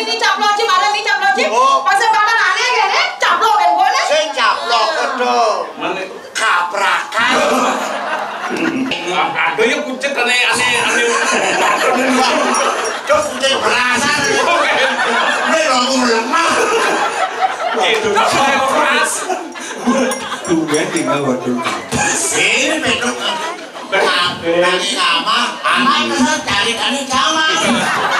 ini caplok ada nih caplok Oh. pas paman aneh gini caplok yang gue nih Sing caplok itu kaprakan. Aduh ya kucet aneh. Cuk kucing berasan. Ini langsung lemah. Itu saya keras. Tungguin tinggal waduh. Ini beduk. Nanti ama kan cari sama.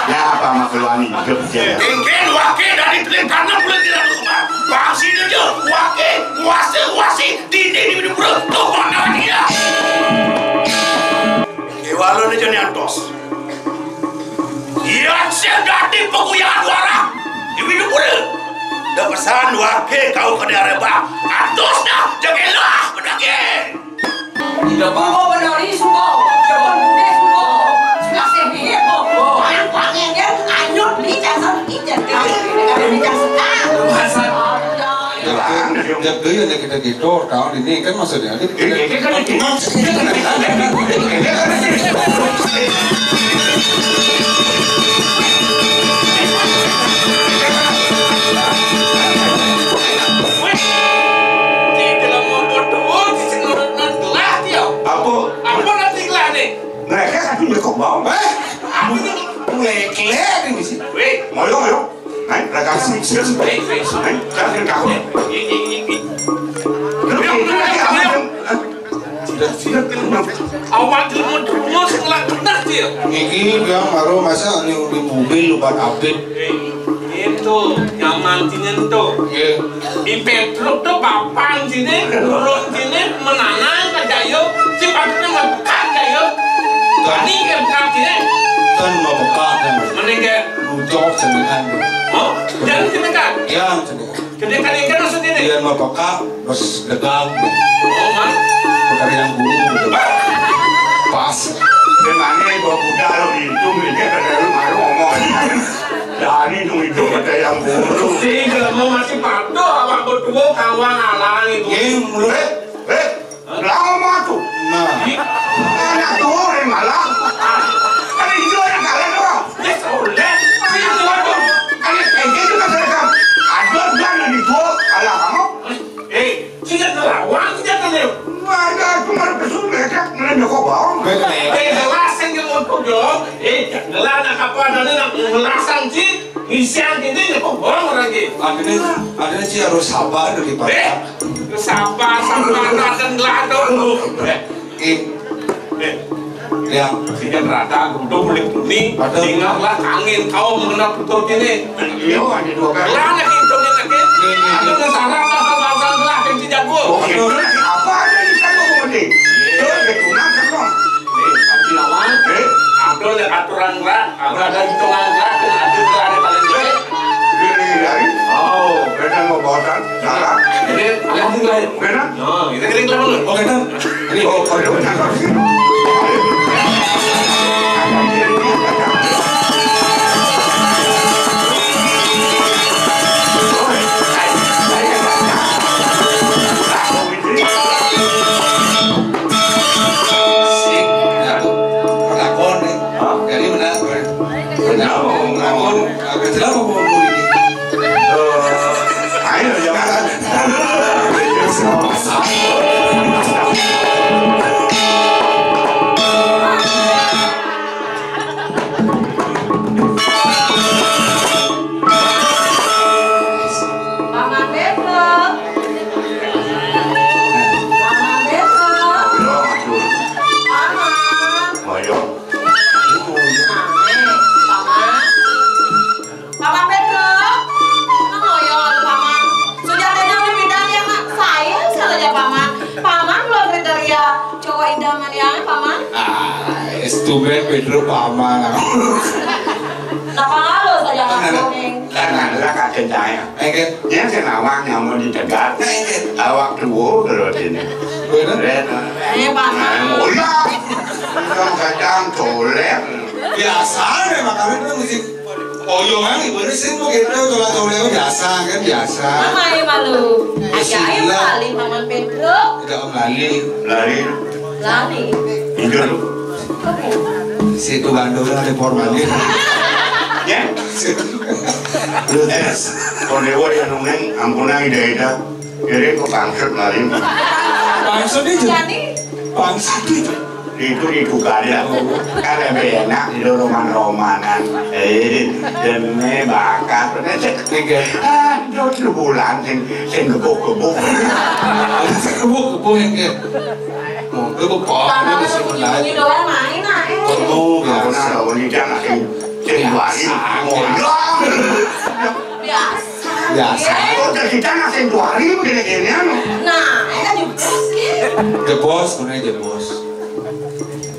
Ya apa makhluk hidup ya? Ingin wakil dari telik kanan bulan tidak lupa. Bangsi dia wakil kuasi dini bro. Tuh mana dia? Iwalo ni jadi antos. Yang sedati penguyangan warah. Ibu boleh. Dah pesan wakil kau ke daerah bang. Antos dah jagalah pedaging. tidak mau benar ini semua jangan deh semua sudah sendiri kok orang panggilnya anyut nih jangan ijan kalau ini jangan Jadi ya kita gitu tahun ini kan maksudnya Mereka kan punya kok bau, Lek ini sih. Wait, Ayo. Naik, mereka sih. wait. Naik, jangan kau. Awak terus ngelak dia. Ini yang baru masa ini di mobil lupa update. Itu yang mantinya itu. Di petruk tuh papan sini, turun sini, menanam kajayo, si patutnya ngebuka kajayo. Tadi ngebuka sini. Kan mau buka kan. Meninggal. Luncok cendekan. Oh, jangan cendekan. Yang cendekan. Cendekan ikan maksudnya ini. Dia mau buka terus degang. Oh, man. Perkara yang bulu. Pas. Memangnya bawa budak lo hitung ini ada malu ngomong. Dari hitung ada yang bulu. Tidak mau masih patuh awak berdua kawan alang itu. Mulai. Lama tuh. Nah. Anak tuh yang malah. Kan itu yang kalian doang. Yes, oleh. Itu tuh. Kalian kayak gitu kan mereka. Ada kan yang itu kalah kamu. Tidak ngelawan, tidak ngelawan. Ada cuma pesun mereka mereka kok bawang. Ngelasan yang untuk dong. Ngelan apa adanya yang ngelasan sih. Isian ini kok bohong lagi. Akhirnya sih harus sabar dari Pak. Sabar akan ngelado. Yang Tidak rata untuk beli ini. Tinggallah angin kau mengenal betul ini. Iya, ada dua kali. Ngelan lagi hitungnya lagi. Ada kesalahan apa gelah yang tidak gua. Apa aja di sana ngomongin? Tuh, ketunan kan dong. Lawan. Ada aturan gerak. Ada hitungan gerak. Ada gerak paling gede. Dari. Oh, mereka mau bawakan. Salah. Ini kalian tinggal. Benar? Oh, kita kering dulu. oke kan? Ini Oh, ada benar. sik nyatu perlakon nih. Jadi benar. Ngakon. Betul apa mau ini? Ayo, jangan. paman besok paman besok paman Ayo. Paman Pedro, ngoyol paman. Sudah ada di bidang yang sayang saja paman. Paman belum kriteria cowok idaman ya paman. Stuben Pedro Pama. Nah kalau saja ngomong. Karena lah kak cendaya. Engket. Yang senawang yang mau ditegat. Awak dua terus ini. Benar. Paman. Ulah. Kadang tolek. Biasa memang kami tuh mesti oyongan ibu ini sih mau gitu tolak-tolak biasa kan biasa. Mama ya malu. Ajaib kali paman Pedro. Tidak om lali. Lari. Lali. Hidup. Situ Bandung ada formalin. Ya Ya. Lu tes. Kalau dewa yang nungguin ampunan ide-ide. Jadi kok bangsat lari. Bangsat itu. Bangsat itu. Itu kali kan lebih enak di roman-romanan demi bakat itu bulan sing gebuk-gebuk yang ke mau gebuk kok ini sih bunyi doang main kamu biasa ini jangan sing wari ngoyong biasa kok jadi jangan sing wari begini-gini nah ini kan juga sih jebos mana jebos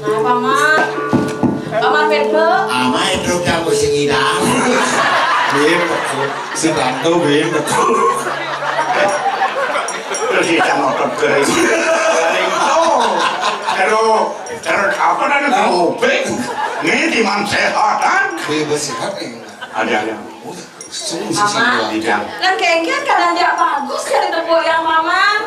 nah paman Pedro Ama itu yang musik indah. Bim betul si Bantu Bim betul terus kita ngotot kering terus apa namanya kopek ini timan sehatan bebas sehat nih ada sungguh sih tidak kan kengken kadang dia bagus kan itu yang paman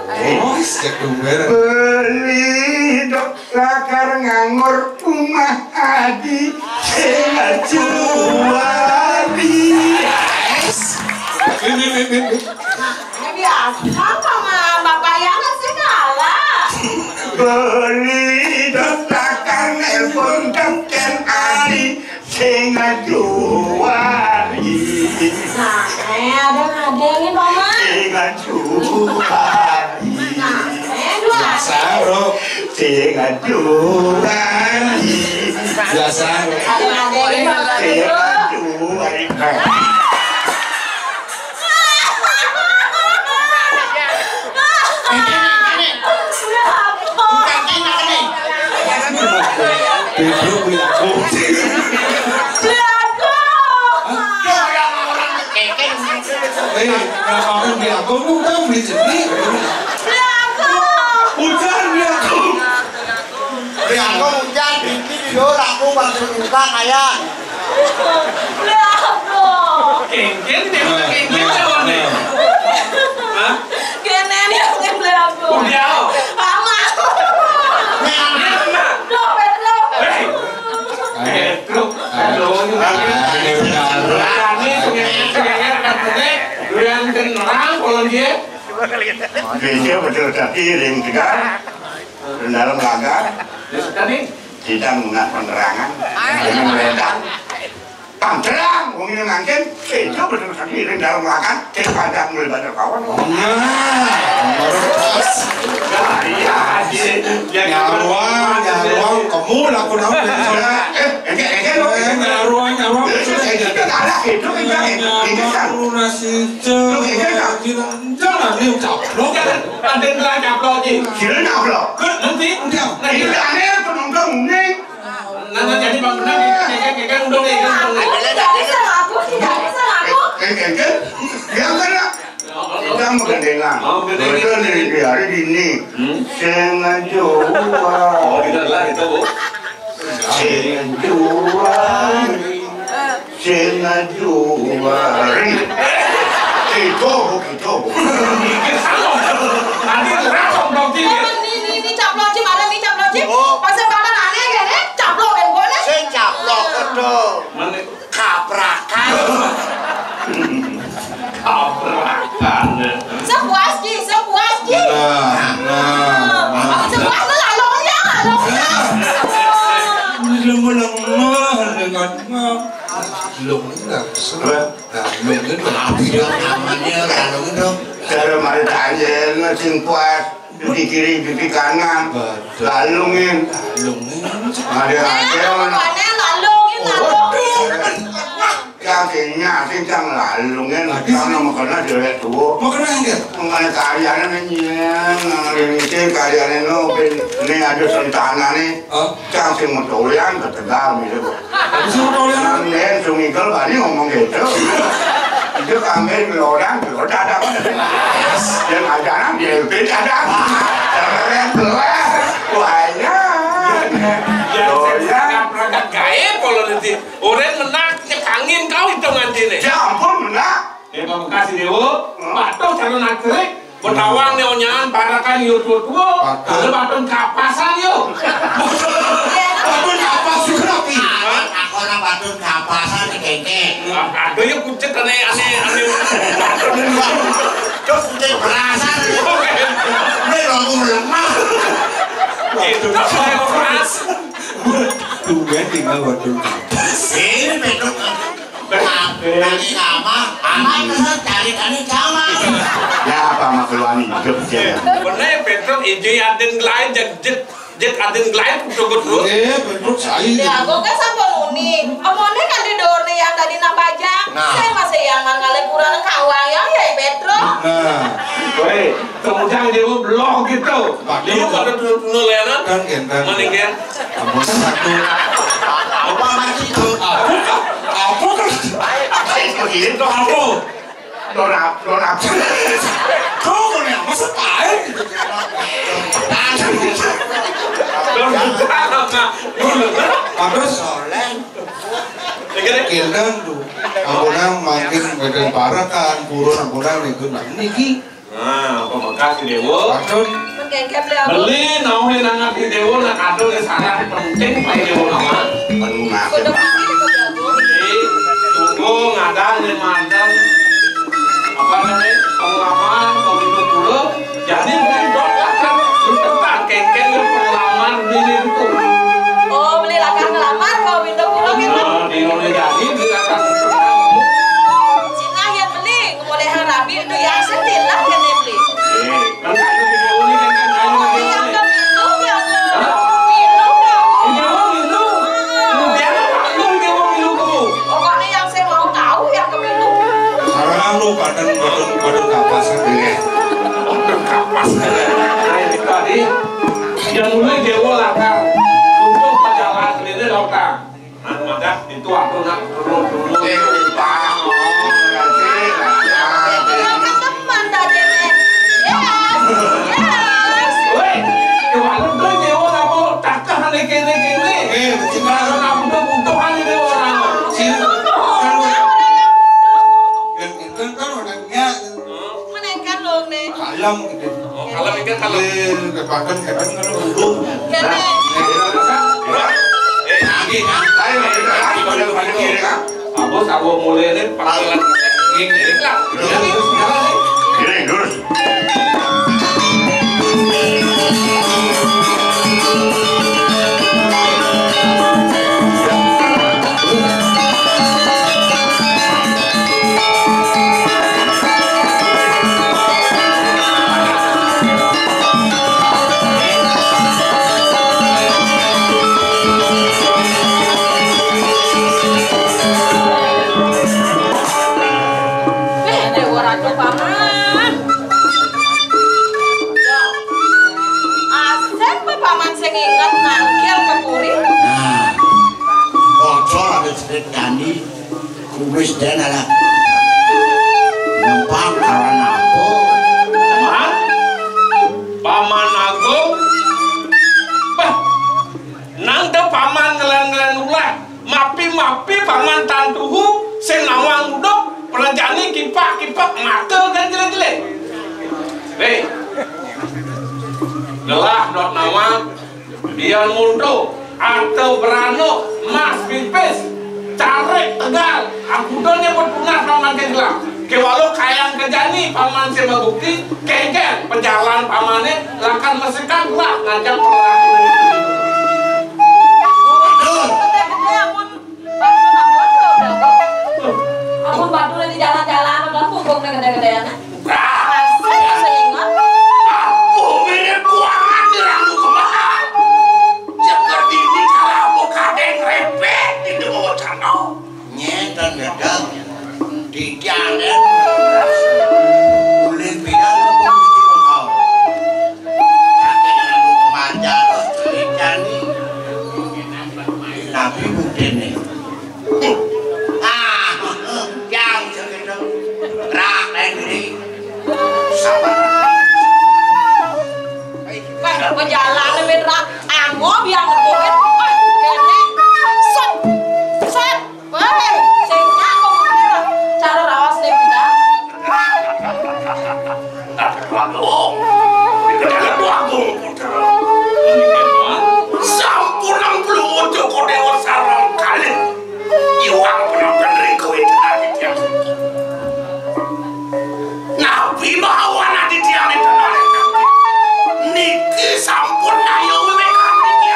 oh sejak dumber beli dok lakar nganggur rumah adi sehingga juali ini biasa paman bapak yang segala beli dok lakar nelpon kapten Ali sehingga juali nah ada ini paman sehingga juali biasa bro sehingga juali biasa ada ini paman Pedro Pedro beli aku kalau beli aku lu kan beli sendiri hujan beli aku Yang kau hujan tinggi di luar aku langsung minta kayak. Kengken jawab nih. Hah? Kenen yang beli aku Udah. paman Pedro Pedro. Halo. Yang kenal kalau dia. Dia betul tadi ring tiga dalam laga Tadi. tidak mengat penerangan dengan meledak terang mungkin ngangkin dia betul tadi ring dalam laga padang mulai badar kawan Iya, nyaruang kamu laku naon nyaruang itu nyaruang nasi jangan nih caplok ada yang caplok sih. kira nablo Nanti. ini aneh penonton ini Nanti jadi bangunan kengken udah nih. tidak bisa ngaku yang kena kita mengendengar betul di hari ini sengaja Oh, tidak lah itu, Bu. sengaja itu Ini sama. Nanti langsung dong sih. ini caplok sih mana nih caplok sih pasal paman aneh kan caplok yang gue nih Saya caplok betul. Mana Kaprakan. tabrakan. sepuas ji sepuas lu lalongnya lemah dengan lungnya Namanya lalu dong. cara mereka aja ngasih puas di kiri di kanan lalungin ada pokoknya lalongin kakinya singkang lalungin karena makanya jelek tuh mau kena enggak mengenai karyanya ini karyanya ini ada sentana nih sing medoyan ke Tegal gitu bisa medoyan nen sungigel bani ngomong gitu itu kami melorang ada apa yang ajaran dia ada keren keluar wahnya Perangkat gaib kalau nanti orang menang nyekangin kau hitungan sini. ya ampun menang Kamu kasih dewa, batuk calon akrik, bertawang neonyan, parakan yuk tua, lalu batuk kapasan yuk. apa sih kenapa Aku orang batun kapasan di kengkeng. Aduh ya kucet aneh. Cok kucing berasa. Ini lagu lemah. Itu saya keras. Tungguin tinggal waduh. Ini Petruk. Nanti ama itu cari kali sama. Ya apa makelani hidup dia. Bener Petruk hijau aden lain jet aden lain kutu-kutu. Petruk saya. Ya, gue kan sampai nuni. Omongnya kan di dor nih yang tadi nak bajak. Saya masih yang ngale kurang kawang ya Petro. Nah, Woi, kemudian dia blog gitu. Dia pada nulenan. kan gendang. Meninggal. Ampun satu. Apa masih itu? Apa kan? Itu apa? Donat. Kau yang masa tahu? Apa Soleng. gendang tuh? Ampunang makin badan parah kan, burun ampunang nih gue niki. Nah, pemekas di dewo. Pacon. Mengkengkep deh aku. Beli nauhin anak di dewo nak kado ke sana penting pakai dewo nama. Baru ngaku. Kodok lagi di kodok aku. Jadi tunggu ngadang dan madang apa namanya pengalaman komitmen dulu. Jadi bentuk akan tentang kengkeng pengalaman ini itu. Oh, beli lakar ngelamar kau window pulau gitu. Di Indonesia ini akan Cina yang beli, mulai harapi itu yang setil lah kan yang beli. kan kado di dewo ini kan Tapi yang kado. ke minum ya minum dong. Dewo itu. Kemudian lu dewo milu kamu. Pokoknya yang saya mau tahu yang ke minum. Sekarang lu badan kapas kan? Kapas. Nah ini tadi yang mulai dewo lakar untuk perjalanan sendiri lautan. Nah, maka itu aku nak turun dulu. Bilang kan teman tadi nih. Yes. Woi, kemarin tuh dewo aku takkan hanya kene. Sekarang aku tuh butuh hanya dewo orang. Gendang kan orangnya Menaikkan dong nih. kalam gitu. Kalau mikir kalau Kepakan kadang kan dulu. Kene. lagi kan. Lagi pada kiri kan? Aku mulai nih panggilan ini lah. Kiri dulu. Dewa Raja Paman. Ya. Asen Paman sing ingat nangkil ke puri. Nah, ojo ada ceritani kumis dan ala nampak kawan aku. Paman Agung. Bah. Nang teu paman ngelen-ngelen ulah. Mapi paman tantuhu sing nawang uduk perjani kipak matel dan jelek-jelek. Hei. Gelah dot nama Dian Muldo atau Berano Mas Pipis Carek Tegal aku tuh nyebut punah paman kegelah kewalau kayang kejani paman si bukti kengken penjalan pamannya lakan mesekan lah ngajak perlaku. Gede-gede amun batu nambut loh berapa. Amun batu di jalan-jalan udah punggung gede-gedean. Asen saya ingat. Aku mirip kuangan diranggu kemana jangan dini kalau kadeng repet di dewa cano Nyetan gedang di jalan boleh pindah ke mesti mau. Kakek lalu kemanja di jani. Nabi bukti nih. Yang segitu rak dan diri sabar. Kan berjalan lebih rak angob yang ngebukin. Kene. Set. Woi, sing nyakong cara rawas deh kita. dibawa nanti tiang itu niki sampun ayo wewekan niki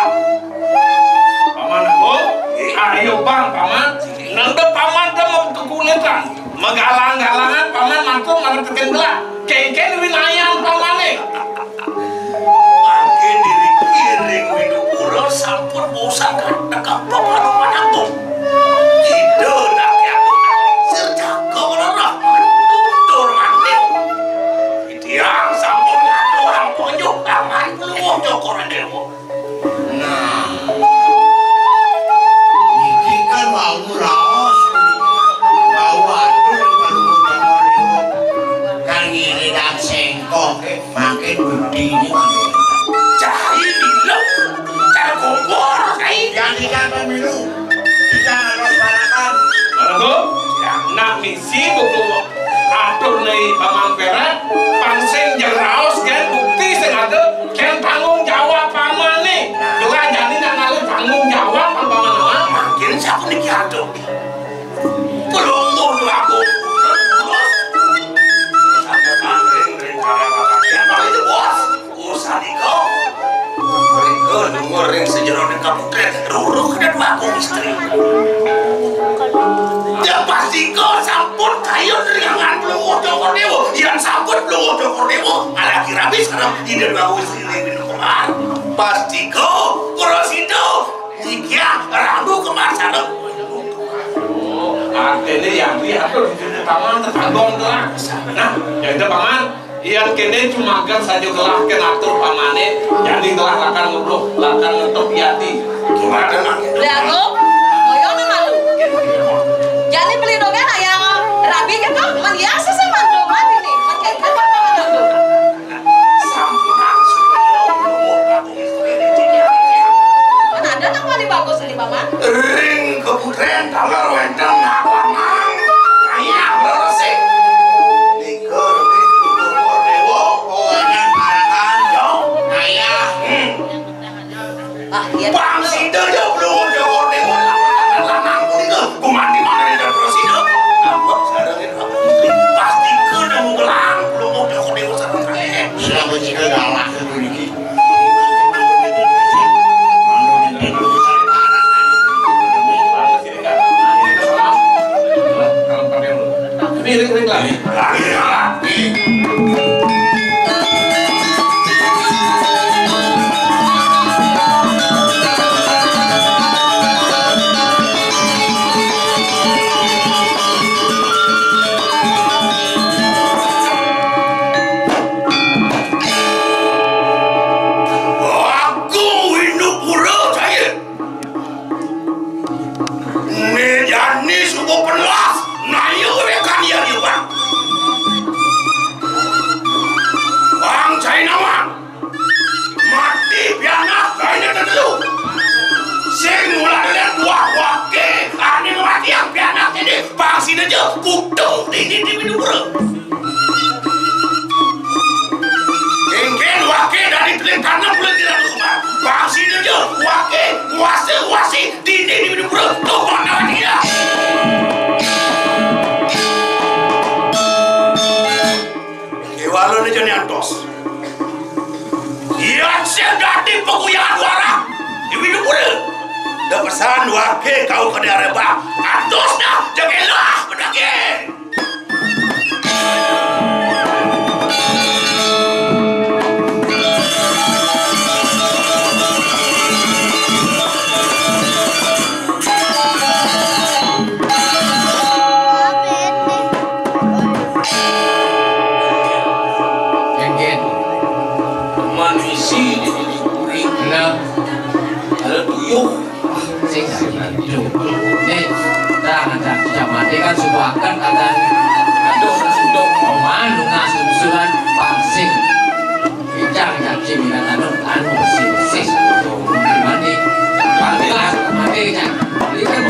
Paman aku, ayo bang paman, nanti paman dah mau kekulitan, magalang-galangan paman mantu malah tekan belah, kengken wilayah paman nih. makin diri kiring windu pura sampun bosan dekat papan manapun ide nak aku serjaga lerah mentutur maning tiang sampun ngadu orang ponyok aman peluang jokoran dewa nah ini kan mau raos mau atur kalau jokoran kan ini dan sengkok makin gede ini cahaya bilang cara kompor yang tidak pemilu kita harus balakan Aku, nak misi buku atur nih paman perak, pansing jeng raos kan bukti sing ada kan tanggung jawab paman nih. Gelah jadi nak ngalih tanggung jawab paman paman. makin siapa nih kiato belum mau aku ada tanggung rencana kata itu bos usah dikau ngering sejarah di kapukret ruru dan aku istri ya pasti kau sampun kayu ringan belum udah dewo yang sampun belum udah dewo ala kira sekarang tidak bawa istri di kemar pasti kau kurang itu jika randu kemar sana Artinya yang diatur di paman tertanggung gelah. Nah, yang itu paman, yang kini cuma kan saja gelah ke atur pamane, jadi gelah lakan nguruk, lakan ngetok yati. gimana nak Lihat aku, ngoyo malu. Jadi beli dogen yang rabi gitu, mengiasa sih mantu mati nih, makin kan paman aku. sampun langsung belum aku istri di Mana ada tak paling bagus ini paman? ring keputren kalau wendang apa mang kayak bersih liker itu kordewo kawangan parakan yo kayak Ah iya. bang sido yo belum ada kordewo lanang pun itu kumandi mana di dalam sido apa sekarang ini aku istri pasti kena gelang belum ada kordewo sekarang siapa jika galak itu ini Ini lah. Aku hidup pura saya. Nejani suku pelas, nayu rekan ya dia bang. Bang China bang, mati piana kayaknya tentu. Sing mulai dua wakil, ane mati yang piana ini bang sini aja kutung ini di hidup pura. Engken wakil dari pilih karena boleh tidak berkembang. Bang sini aja wakil wasi dini di hidup pura. Tuh mana dia? Kewalo ni jadi antos. Yang sedang di penguyangan warang di hidup pura. Dah pesan wakil kau ke daerah bang. Antos dah janganlah pedaging. kan subakan akan aduh untuk pemandu ngasusuran pangsing bijang janji minatan anu sis mandi panggilan mandi nya ini kan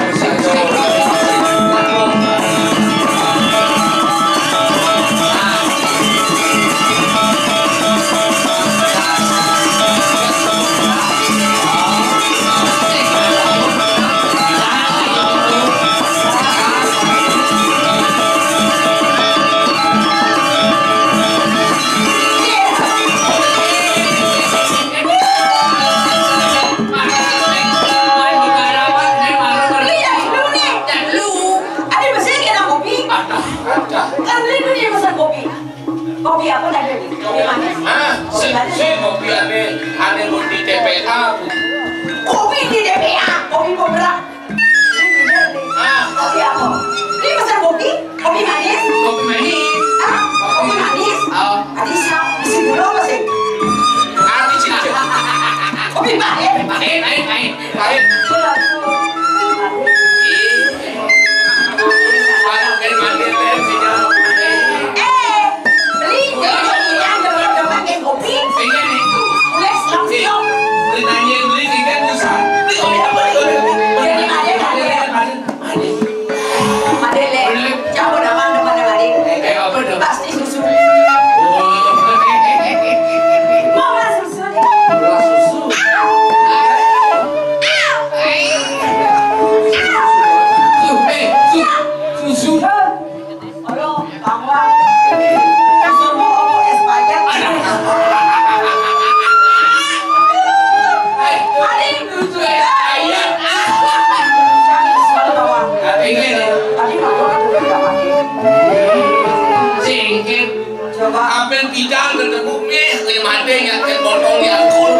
kopi ane mau di TPA. Kopi di DPA, kopi pemberat. Kopi apa? Ini pesan kopi? Kopi manis? Kopi manis. Kopi manis? Manis siapa? Mesti gula apa sih? Ati cincin. Kopi pahit? Pahit. Gula tuh. Beli yang demen kopi. Ules langsung. Pasti susu. Mau lah susu. Susu. Aduh, bangwa. Susu mau apa es bayam? Adik, susu es ayam. Jangan selalu bawa. Tadi makan aku tidak makan. Singkir. Coba. Apel bidang ketebuknya kayak mati ya kayak botol Yakult.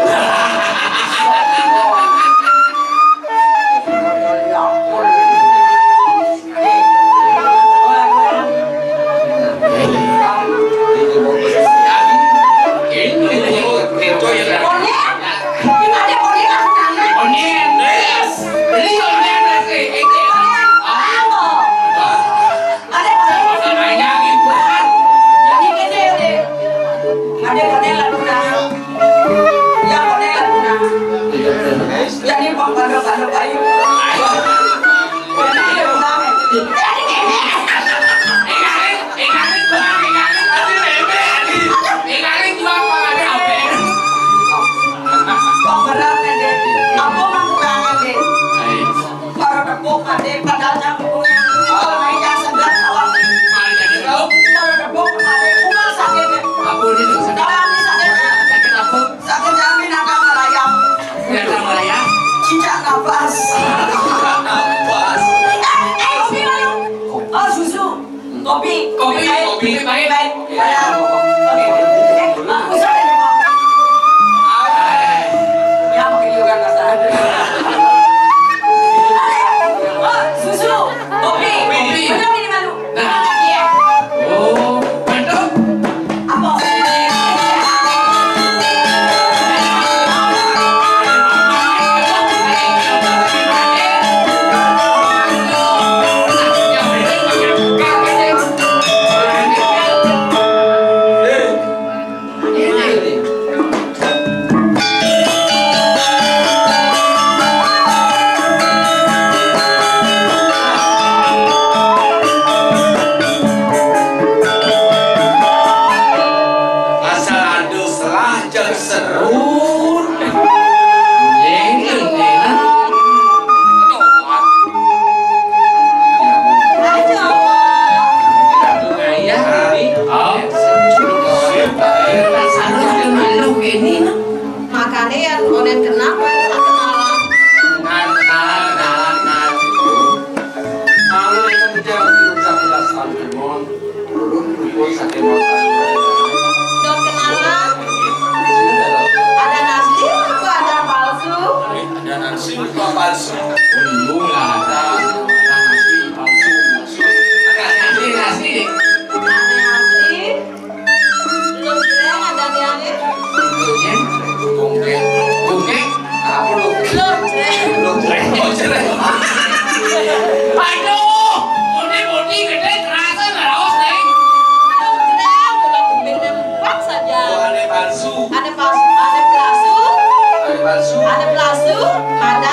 Ada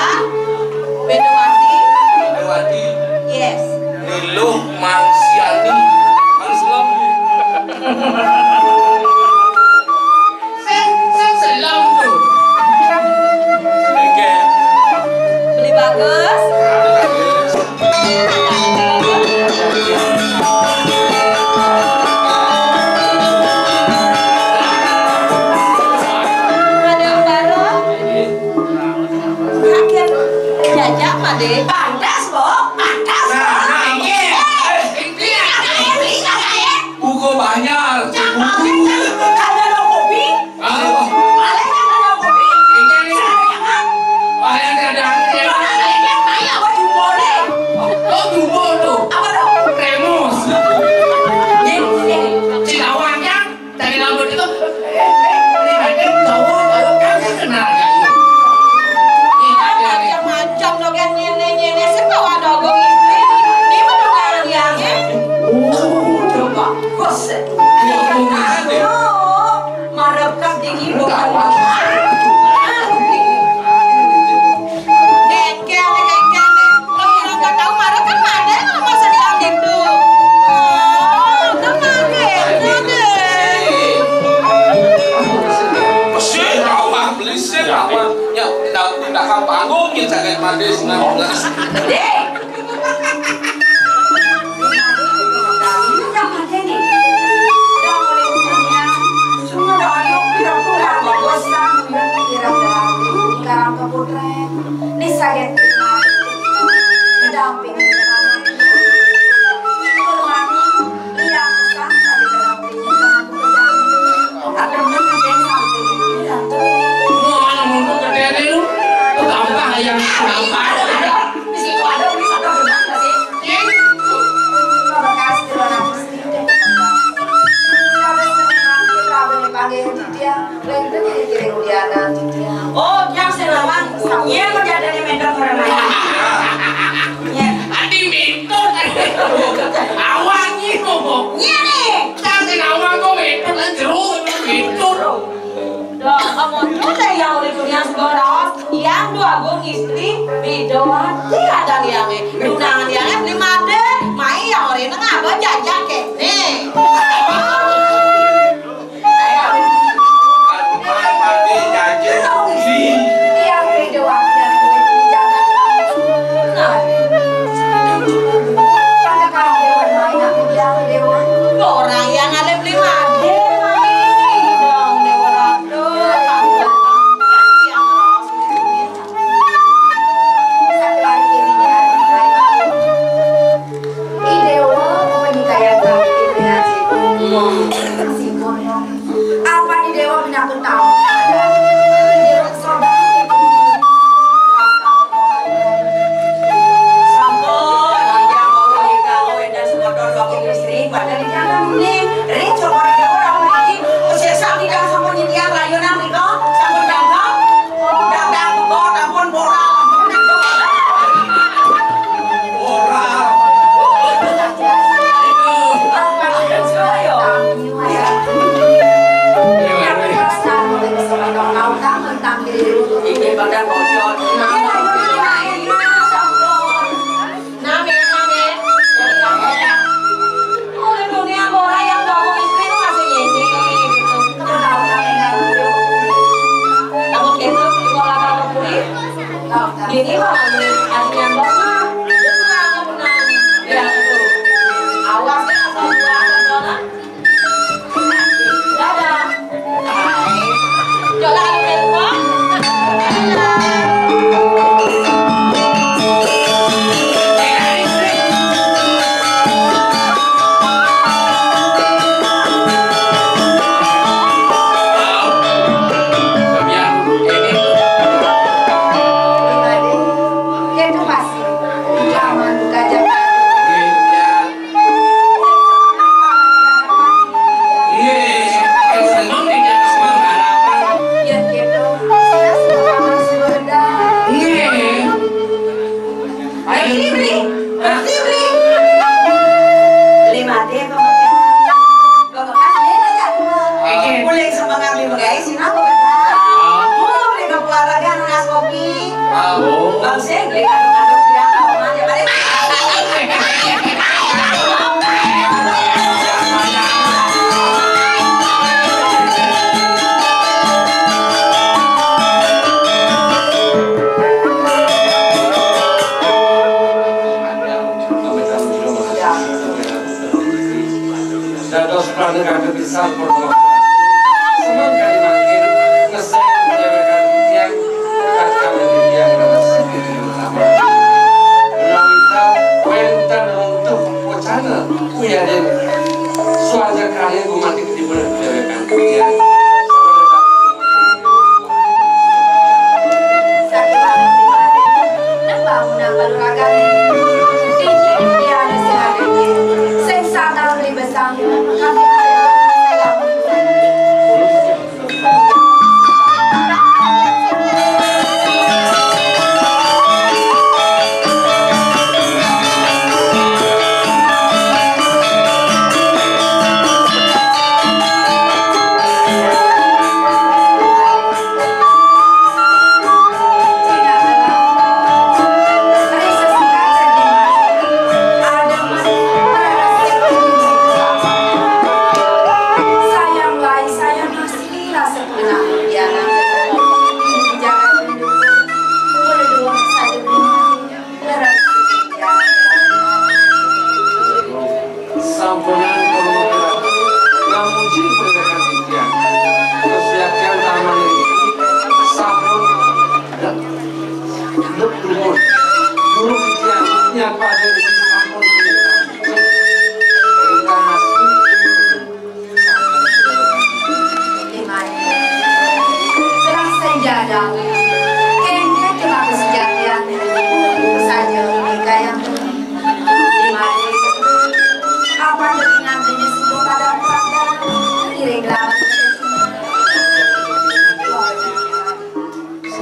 bagus. Marapkan dingin bukan. Tidak panggung yang sangat manis Oh, yang selawan, iya menjadi medok orang lain. Adi medok, awangnya kok. Iya nih. Jangan awang kok medok, jeruk medok. Dah, kamu tuh deh yang oleh dunia sekolah, yang dua gung istri, video mati ada liangnya, tunangan liangnya beli made, mai yang oleh nengah apa jajak kene. Orang yang ada beli made, dong dewa rado, apa di dewa menyangkut tamu? Ini malah adiknya bapak, itu nggak benar. Ya tuh, awasnya asal buah sana. Dadah. Coba ada telepon. niat pada sampun inkarnasi terang senjata kayaknya cuma kesejatian saja mereka yang dimari apa yang nantinya sebelum pada pada direklaman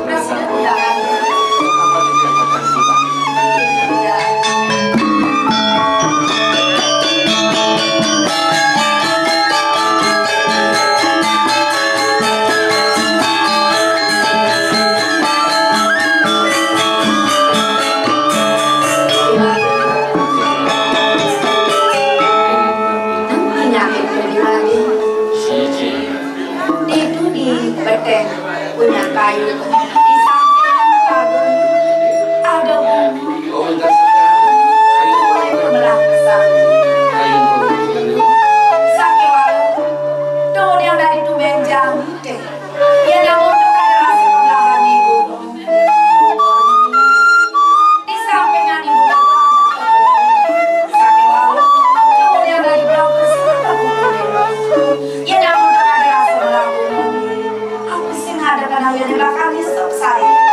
presiden undangan itu di bedeng punya kayu di samping ada bumbu mulai bermelah besar sakit walau tuh yang dari itu menjang deh ya namun tuh ada rasa kebelahan ibu di sampingan ibu sakit walau tuh yang dari belau besar ya namun tuh ada rasa belau aku sih ada karena yang belakang di stop saya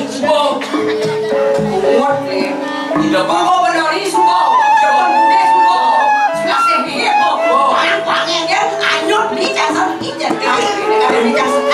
Sumbong. Kuat nih. Tidak apa-apa benar ini Sumbong. Jangan mudah Sumbong. Sudah saya pikir kok. Orang-orangnya anyut nih jangan ijan. Ini kan ini kan